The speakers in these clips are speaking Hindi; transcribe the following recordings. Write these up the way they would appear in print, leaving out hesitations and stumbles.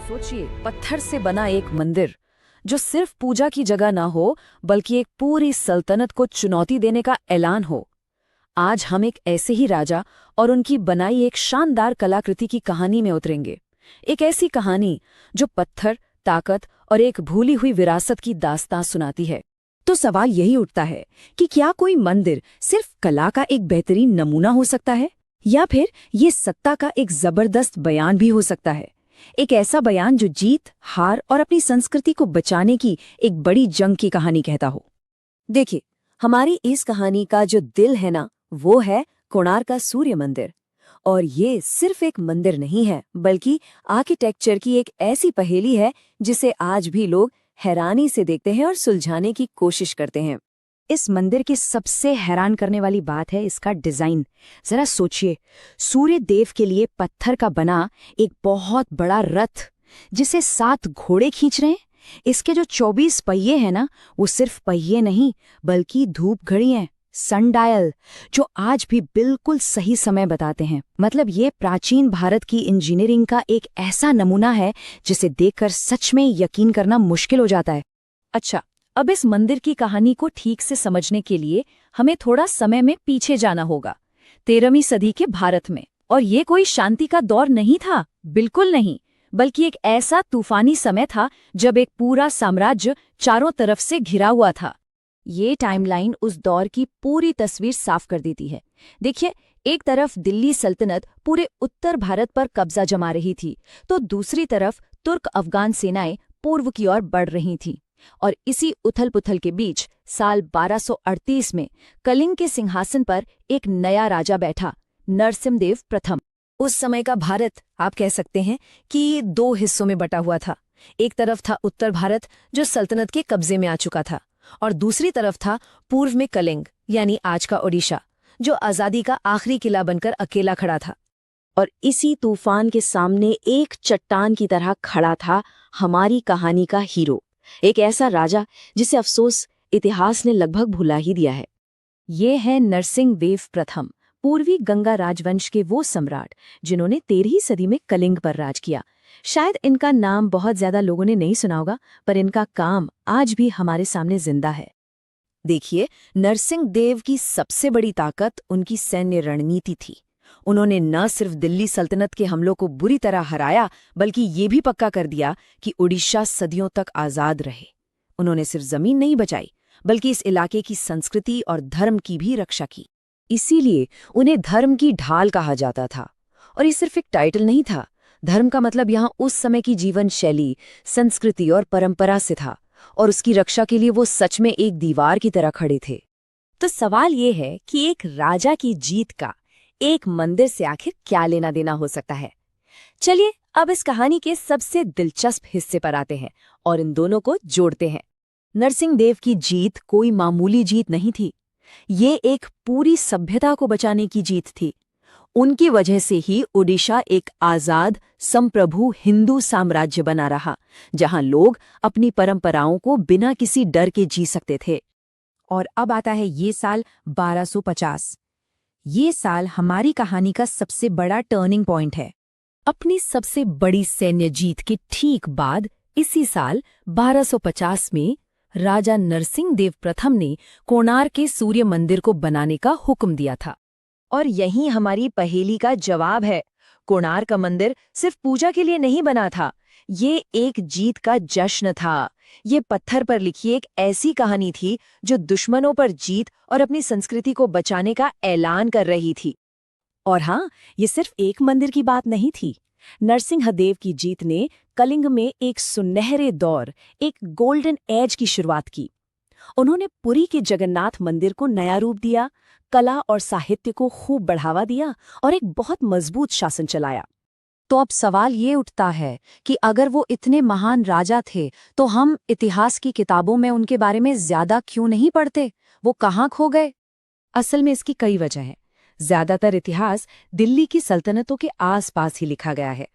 सोचिए, पत्थर से बना एक मंदिर जो सिर्फ पूजा की जगह ना हो बल्कि एक पूरी सल्तनत को चुनौती देने का ऐलान हो। आज हम एक ऐसे ही राजा और उनकी बनाई एक शानदार कलाकृति की कहानी में उतरेंगे। एक ऐसी कहानी जो पत्थर, ताकत और एक भूली हुई विरासत की दास्तां सुनाती है। तो सवाल यही उठता है कि क्या कोई मंदिर सिर्फ कला का एक बेहतरीन नमूना हो सकता है, या फिर ये सत्ता का एक जबरदस्त बयान भी हो सकता है। एक ऐसा बयान जो जीत, हार और अपनी संस्कृति को बचाने की एक बड़ी जंग की कहानी कहता हो। देखिए, हमारी इस कहानी का जो दिल है ना, वो है कोणार्क का सूर्य मंदिर। और ये सिर्फ एक मंदिर नहीं है, बल्कि आर्किटेक्चर की एक ऐसी पहेली है जिसे आज भी लोग हैरानी से देखते हैं और सुलझाने की कोशिश करते हैं। इस मंदिर की सबसे हैरान करने वाली बात है इसका डिजाइन। जरा सोचिए, सूर्य देव के लिए पत्थर का बना एक बहुत बड़ा रथ जिसे 7 घोड़े खींच रहे हैं। इसके जो 24 पहिए हैं ना, वो सिर्फ पहिए नहीं बल्कि धूप घड़ी हैं, सनडायल, जो आज भी बिल्कुल सही समय बताते हैं। मतलब ये प्राचीन भारत की इंजीनियरिंग का एक ऐसा नमूना है जिसे देखकर सच में यकीन करना मुश्किल हो जाता है। अच्छा, अब इस मंदिर की कहानी को ठीक से समझने के लिए हमें थोड़ा समय में पीछे जाना होगा, 13वीं सदी के भारत में। और ये कोई शांति का दौर नहीं था, बिल्कुल नहीं, बल्कि एक ऐसा तूफानी समय था जब एक पूरा साम्राज्य चारों तरफ से घिरा हुआ था। ये टाइमलाइन उस दौर की पूरी तस्वीर साफ कर देती है। देखिए, एक तरफ दिल्ली सल्तनत पूरे उत्तर भारत पर कब्जा जमा रही थी, तो दूसरी तरफ तुर्क अफगान सेनाएं पूर्व की ओर बढ़ रही थीं। और इसी उथल-पुथल के बीच साल 1238 में कलिंग के सिंहासन पर एक नया राजा बैठा, नरसिंहदेव प्रथम। उस समय का भारत आप कह सकते हैं कि 2 हिस्सों में बटा हुआ था। एक तरफ था उत्तर भारत जो सल्तनत के कब्जे में आ चुका था, और दूसरी तरफ था पूर्व में कलिंग, यानी आज का ओडिशा, जो आजादी का आखिरी किला बनकर अकेला खड़ा था। और इसी तूफान के सामने एक चट्टान की तरह खड़ा था हमारी कहानी का हीरो, एक ऐसा राजा जिसे अफसोस इतिहास ने लगभग भुला ही दिया है। ये है नरसिंहदेव प्रथम, पूर्वी गंगा राजवंश के वो सम्राट जिन्होंने 13वीं सदी में कलिंग पर राज किया। शायद इनका नाम बहुत ज्यादा लोगों ने नहीं सुना होगा, पर इनका काम आज भी हमारे सामने जिंदा है। देखिए, नरसिंहदेव की सबसे बड़ी ताकत उनकी सैन्य रणनीति थी। उन्होंने न सिर्फ दिल्ली सल्तनत के हमलों को बुरी तरह हराया, बल्कि ये भी पक्का कर दिया कि ओडिशा सदियों तक आजाद रहे। उन्होंने सिर्फ जमीन नहीं बचाई, बल्कि इस इलाके की संस्कृति और धर्म की भी रक्षा की। इसीलिए उन्हें धर्म की ढाल कहा जाता था। और ये सिर्फ एक टाइटल नहीं था। धर्म का मतलब यहाँ उस समय की जीवन शैली, संस्कृति और परंपरा से था, और उसकी रक्षा के लिए वो सच में एक दीवार की तरह खड़े थे। तो सवाल ये है कि एक राजा की जीत का एक मंदिर से आखिर क्या लेना देना हो सकता है। चलिए अब इस कहानी के सबसे दिलचस्प हिस्से पर आते हैं और इन दोनों को जोड़ते हैं। नरसिंहदेव की जीत कोई मामूली जीत नहीं थी, ये एक पूरी सभ्यता को बचाने की जीत थी। उनकी वजह से ही ओडिशा एक आजाद, संप्रभु हिंदू साम्राज्य बना रहा, जहां लोग अपनी परंपराओं को बिना किसी डर के जी सकते थे। और अब आता है ये साल 1250। ये साल हमारी कहानी का सबसे बड़ा टर्निंग पॉइंट है। अपनी सबसे बड़ी सैन्य जीत के ठीक बाद इसी साल 1250 में राजा नरसिंहदेव प्रथम ने कोणार्क के सूर्य मंदिर को बनाने का हुक्म दिया था। और यही हमारी पहेली का जवाब है। कोणार्क का मंदिर सिर्फ पूजा के लिए नहीं बना था, ये एक जीत का जश्न था। ये पत्थर पर लिखी एक ऐसी कहानी थी जो दुश्मनों पर जीत और अपनी संस्कृति को बचाने का ऐलान कर रही थी। और हाँ, ये सिर्फ एक मंदिर की बात नहीं थी। नरसिंहदेव की जीत ने कलिंग में एक सुनहरे दौर, एक गोल्डन एज की शुरुआत की। उन्होंने पुरी के जगन्नाथ मंदिर को नया रूप दिया, कला और साहित्य को खूब बढ़ावा दिया और एक बहुत मजबूत शासन चलाया। तो अब सवाल ये उठता है कि अगर वो इतने महान राजा थे, तो हम इतिहास की किताबों में उनके बारे में ज्यादा क्यों नहीं पढ़ते? वो कहाँ खो गए? असल में इसकी कई वजह हैं। ज्यादातर इतिहास दिल्ली की सल्तनतों के आसपास ही लिखा गया है।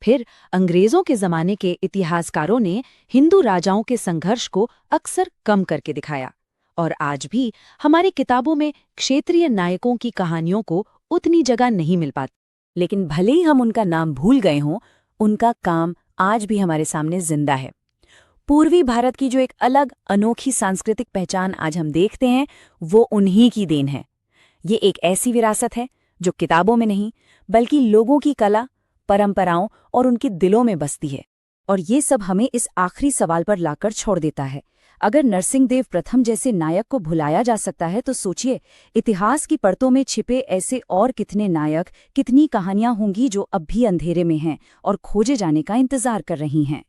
फिर अंग्रेजों के जमाने के इतिहासकारों ने हिंदू राजाओं के संघर्ष को अक्सर कम करके दिखाया। और आज भी हमारी किताबों में क्षेत्रीय नायकों की कहानियों को उतनी जगह नहीं मिल पाती। लेकिन भले ही हम उनका नाम भूल गए हों, उनका काम आज भी हमारे सामने जिंदा है। पूर्वी भारत की जो एक अलग अनोखी सांस्कृतिक पहचान आज हम देखते हैं, वो उन्हीं की देन है। ये एक ऐसी विरासत है जो किताबों में नहीं, बल्कि लोगों की कला, परंपराओं और उनके दिलों में बसती है। और ये सब हमें इस आखिरी सवाल पर लाकर छोड़ देता है, अगर नरसिंहदेव प्रथम जैसे नायक को भुलाया जा सकता है तो सोचिए, इतिहास की परतों में छिपे ऐसे और कितने नायक, कितनी कहानियां होंगी जो अब भी अंधेरे में हैं और खोजे जाने का इंतजार कर रही हैं।